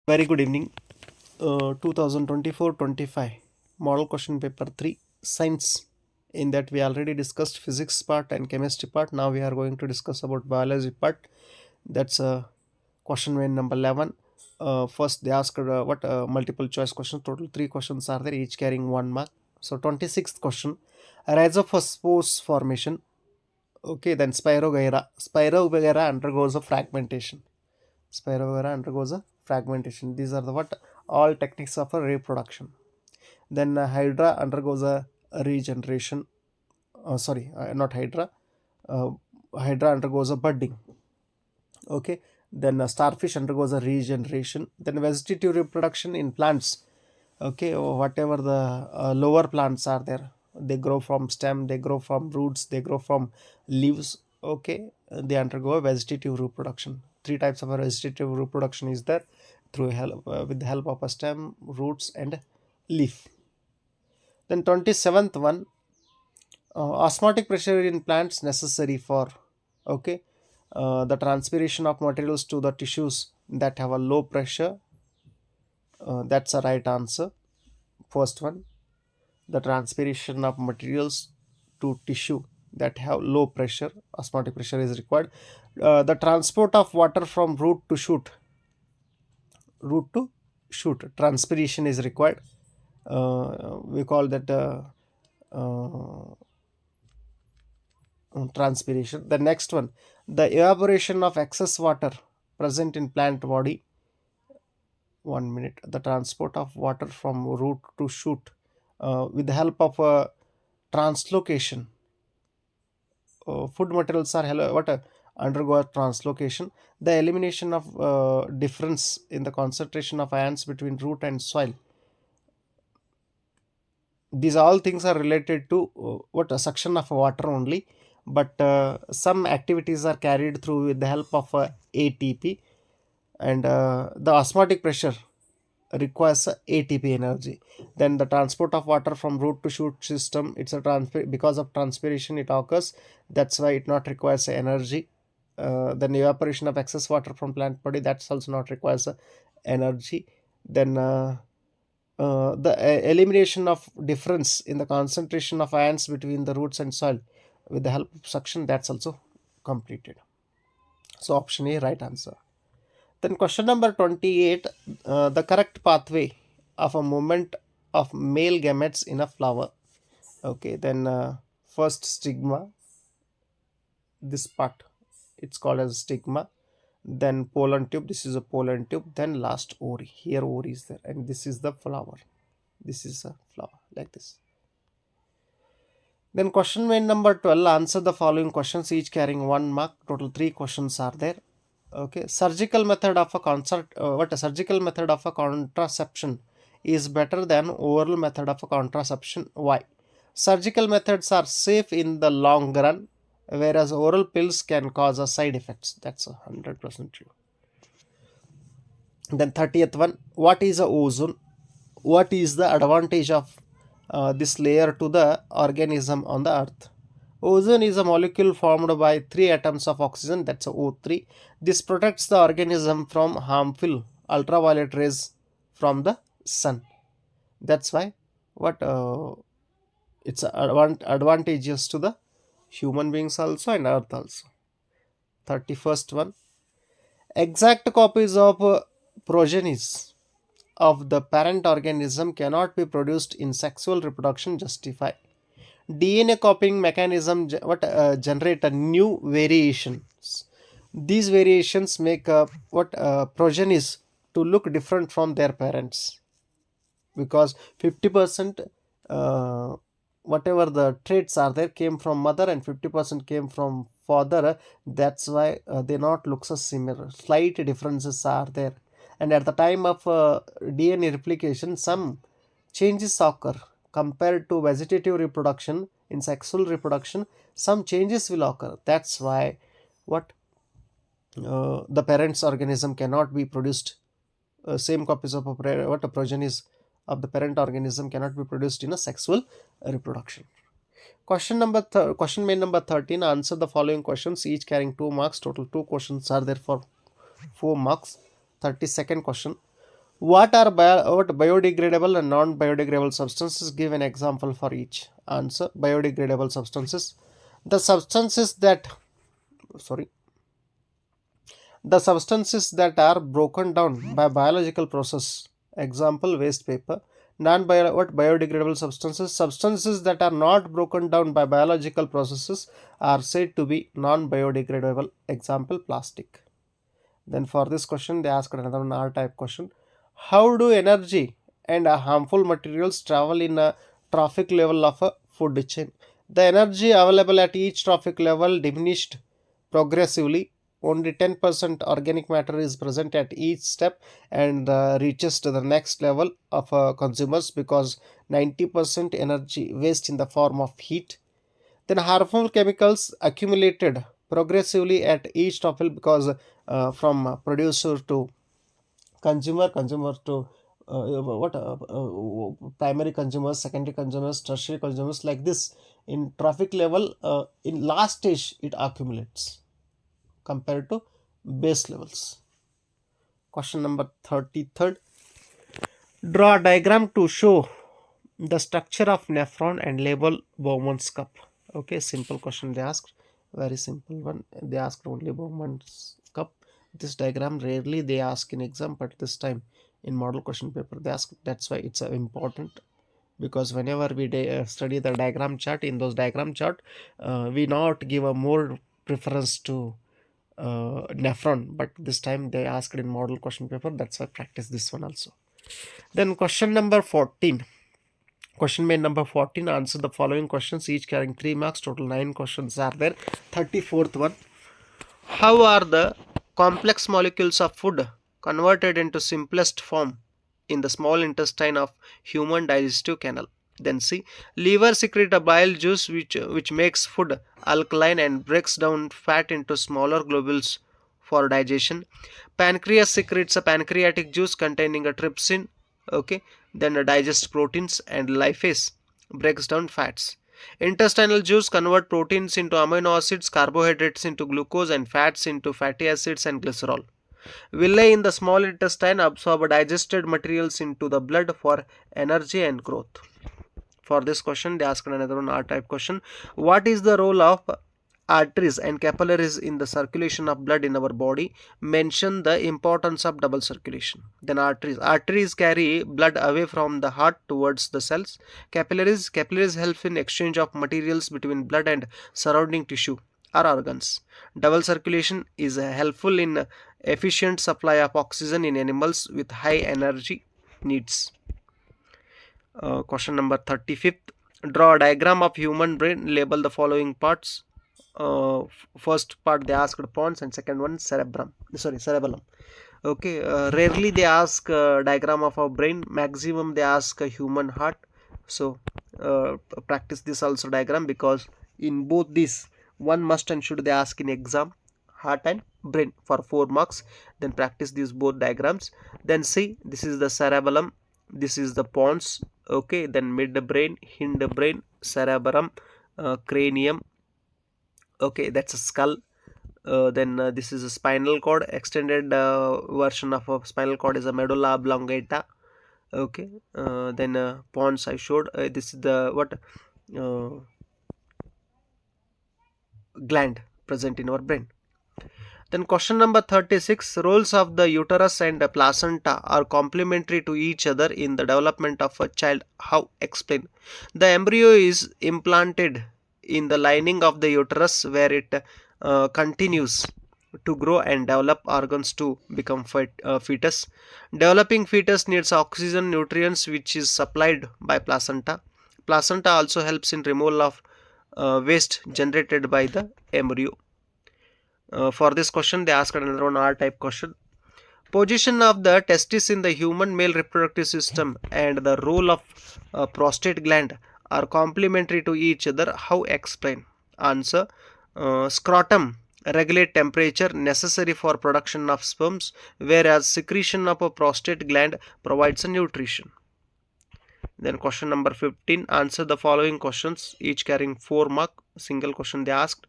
Very good evening. 2024-25 model question paper 3 science. In that we already discussed physics part and chemistry part. Now we are going to discuss about biology part. That's question main number 11. First they asked what multiple choice questions. Total 3 questions are there, each carrying 1 mark. So 26th question, a rhizophosphorus formation. Okay, then Spirogyra undergoes a fragmentation. Spirogyra undergoes a fragmentation. These are the what all techniques of a reproduction. Then Hydra undergoes a regeneration. Not Hydra. Uh, Hydra undergoes a budding. Okay. Then starfish undergoes a regeneration. Then vegetative reproduction in plants. Okay, whatever the lower plants are there, they grow from stem, they grow from roots, they grow from leaves. Okay, they undergo a vegetative reproduction. Three types of a vegetative reproduction is there through help with the help of a stem, roots, and leaf. Then 27th one, osmotic pressure in plants necessary for okay the transpiration of materials to the tissues that have a low pressure. That's a right answer. First one, the transpiration of materials to tissue that have low pressure, osmotic pressure is required. The transport of water from root to shoot, transpiration is required. We call that uh, transpiration. The next one, the evaporation of excess water present in plant body. 1 minute. The transport of water from root to shoot with the help of translocation. Food materials are undergo a translocation. The elimination of difference in the concentration of ions between root and soil. These all things are related to what a suction of water only, but some activities are carried through with the help of ATP, and the osmotic pressure requires ATP energy. Then the transport of water from root to shoot system, it's a because of transpiration it occurs. That's why it not requires energy. Then evaporation of excess water from plant body, that's also not requires energy. Then the elimination of difference in the concentration of ions between the roots and soil with the help of suction, that's also completed. So option A, right answer. Then question number 28, the correct pathway of a movement of male gametes in a flower. Okay, then first stigma, this part, it's called as stigma. Then pollen tube, this is a pollen tube. Then last ovary, here ovary is there, and this is the flower. This is a flower like this. Then question main number 12, answer the following questions, each carrying 1 mark. Total 3 questions are there. Okay, surgical method of a surgical method of a contraception is better than oral method of a contraception. Why? Surgical methods are safe in the long run, whereas oral pills can cause a side effects. That's 100% true. Then 30th one, what is a ozone? What is the advantage of this layer to the organism on the earth? Ozone is a molecule formed by 3 atoms of oxygen, that's a O3. This protects the organism from harmful ultraviolet rays from the sun. That's why what it's advantageous to the human beings also and earth also. 31st one, exact copies of progenies of the parent organism cannot be produced in sexual reproduction. Justify. DNA copying mechanism generate a new variations. These variations make progenies to look different from their parents, because 50% whatever the traits are there came from mother and 50% came from father. That's why they not look so similar. Slight differences are there, and at the time of DNA replication, some changes occur compared to vegetative reproduction. In sexual reproduction, some changes will occur. That's why what the parent's organism cannot be produced. Same copies of progenies of the parent organism cannot be produced in a sexual reproduction. Question main number 13. Answer the following questions, each carrying 2 marks. Total 2 questions are there for 4 marks. 32nd question. What biodegradable and non-biodegradable substances? Give an example for each. Answer: biodegradable substances. The substances that sorry the substances that are broken down by biological process. Example: waste paper. Non-bio what biodegradable substances? Substances that are not broken down by biological processes are said to be non-biodegradable. Example: plastic. Then for this question, they asked another one R-type question. How do energy and harmful materials travel in a trophic level of a food chain? The energy available at each trophic level diminished progressively. Only 10% organic matter is present at each step and reaches to the next level of consumers because 90% energy waste in the form of heat. Then harmful chemicals accumulated progressively at each topple because from producer to consumer to primary consumers, secondary consumers, tertiary consumers, like this in traffic level. In last stage it accumulates compared to base levels. Question number 33rd. Draw a diagram to show the structure of nephron and label Bowman's cup. Okay, simple question they asked. Very simple one. They asked only Bowman's cup. This diagram rarely they ask in exam, but this time in model question paper they ask. That's why it's important, because whenever we study the diagram chart, in those diagram chart, we not give a more preference to nephron, but this time they asked in model question paper. That's why practice this one also. Then question number 14. Question main number 14. Answer the following questions, each carrying 3 marks. Total 9 questions are there. 34th one. How are the complex molecules of food converted into simplest form in the small intestine of human digestive canal? Then C. Liver secrete a bile juice which makes food alkaline and breaks down fat into smaller globules for digestion. Pancreas secretes a pancreatic juice containing a trypsin. Okay, then digests proteins, and lipase breaks down fats. Intestinal juice convert proteins into amino acids, carbohydrates into glucose, and fats into fatty acids and glycerol. Villi in the small intestine absorb digested materials into the blood for energy and growth. For this question, they asked another one R-type question. What is the role of arteries and capillaries in the circulation of blood in our body? Mention the importance of double circulation. Then arteries carry blood away from the heart towards the cells. Capillaries help in exchange of materials between blood and surrounding tissue or organs. Double circulation is helpful in efficient supply of oxygen in animals with high energy needs. Question number 35th. Draw a diagram of human brain. Label the following parts. First part they asked pons, and second one cerebellum. Okay, rarely they ask diagram of a brain. Maximum they ask a human heart. So practice this also diagram, because in both these one must and should they ask in exam, heart and brain, for 4 marks. Then practice these both diagrams. Then see, this is the cerebellum, this is the pons. Okay, then midbrain, hindbrain, cerebrum, cranium. Okay, that's a skull. Then this is a spinal cord. Extended version of a spinal cord is a medulla oblongata. Okay, then pons I showed. This is the gland present in our brain. Then question number 36. Roles of the uterus and the placenta are complementary to each other in the development of a child. How? Explain. The embryo is implanted in the lining of the uterus, where it continues to grow and develop organs to become fetus. Developing fetus needs oxygen, nutrients, which is supplied by placenta. Placenta also helps in removal of waste generated by the embryo. For this question, they asked another one R-type question. Position of the testis in the human male reproductive system and the role of prostate gland are complementary to each other. How? Explain. Answer. Scrotum regulate temperature necessary for production of sperms, whereas secretion of a prostate gland provides a nutrition. Then question number 15. Answer the following questions, each carrying 4 marks. Single question they asked.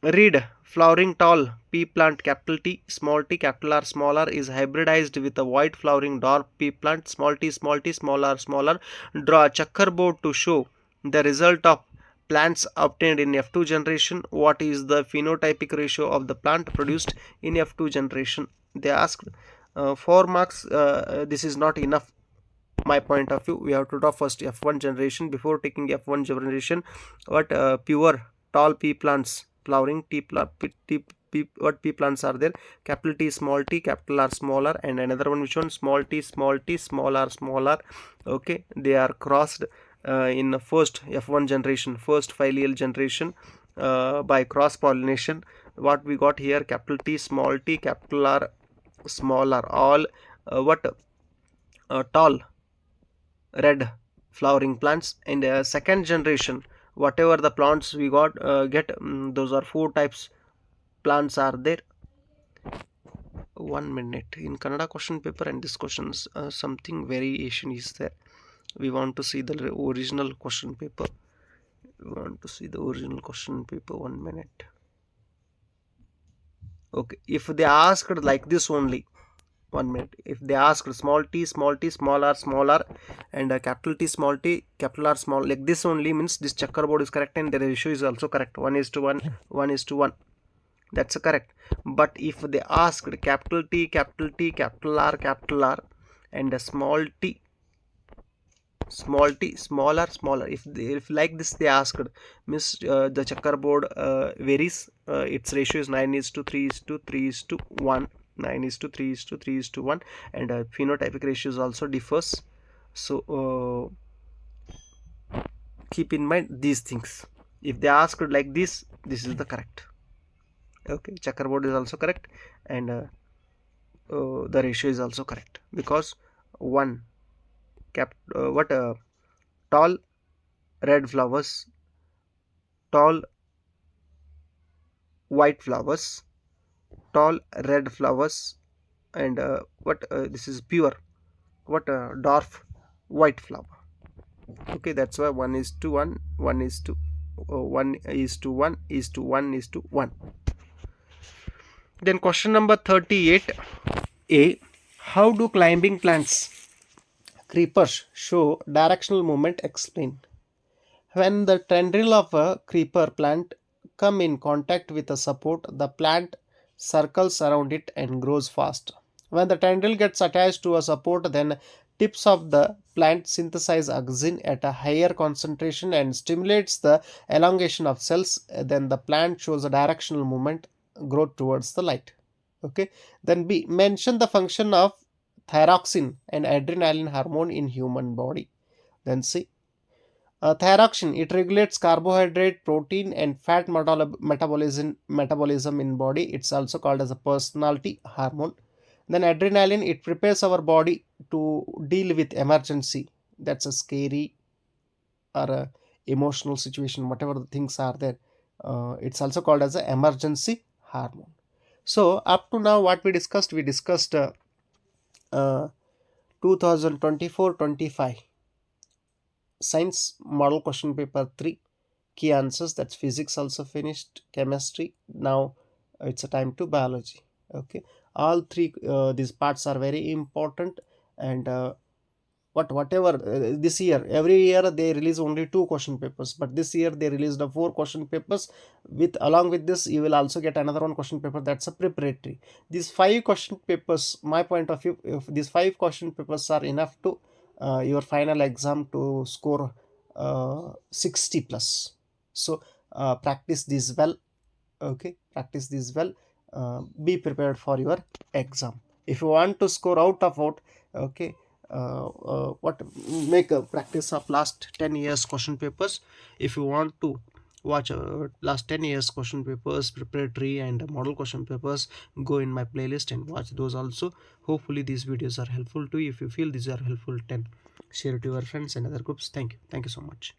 Read Flowering tall pea plant capital T, small t, capital R, small r is hybridized with a white flowering dwarf pea plant, small t, small r, small r. Draw a checkerboard to show the result of plants obtained in F2 generation. What is the phenotypic ratio of the plant produced in F2 generation? They asked 4 marks. This is not enough. My point of view, we have to draw first F1 generation. Before taking F1 generation, what pure tall pea plants, flowering what pea plants are there? Capital T, small t, capital R, small r, and another one, which one? Small t, small r, small r. Okay, they are crossed in the first F1 generation, first filial generation, by cross pollination. What we got here? Capital T, capital R, small r, all tall red flowering plants. And second generation, whatever the plants we got those are 4 types plants are there. 1 minute. In Kannada question paper and this questions, something variation is there. We want to see the original question paper. 1 minute. Okay, if they asked like this only, 1 minute, if they asked small t, small r, and capital T, small t, capital R, small, like this only, means this checkerboard is correct and the ratio is also correct. 1:1, 1:1. That's correct. But if they asked capital T, capital R, and a small t, small r, if like this they asked, means the checkerboard varies. Its ratio is 9:3:3:1. 9:3:3:1, and phenotypic ratios also differs. So keep in mind these things. If they asked like this is the correct. Okay, checkerboard is also correct, and the ratio is also correct, because one tall red flowers, tall white flowers, tall red flowers, and this is pure dwarf white flower. Okay, that's why 1:1, 1:1. Then question number 38a. How do climbing plants, creepers, show directional movement? Explain. When the tendril of a creeper plant come in contact with a support, the plant circles around it and grows fast. When the tendril gets attached to a support, then tips of the plant synthesize auxin at a higher concentration and stimulates the elongation of cells. Then the plant shows a directional movement, growth towards the light. Okay. Then B. Mention the function of thyroxine and adrenaline hormone in human body. Then C. Thyroxine, it regulates carbohydrate, protein, and fat metabolism in body. It's also called as a personality hormone. Then adrenaline, it prepares our body to deal with emergency. That's a scary or a emotional situation, whatever the things are there. It's also called as an emergency hormone. So up to now, what we discussed 2024-25 science model question paper 3 key answers. That's physics also finished, chemistry. Now it's a time to biology. Okay, all three these parts are very important. And whatever this year, every year they release only 2 question papers, but this year they released 4 question papers. With along with this, you will also get another one question paper, that's a preparatory. These 5 question papers, my point of view, if these 5 question papers are enough to your final exam to score 60 plus. So practice this well. Okay, practice this well. Be prepared for your exam. If you want to score out of out, okay, make a practice of last 10 years question papers. If you want to watch last 10 years question papers, preparatory and model question papers, go in my playlist and watch those also. Hopefully these videos are helpful to you. If you feel these are helpful, then share it to your friends and other groups. Thank you so much.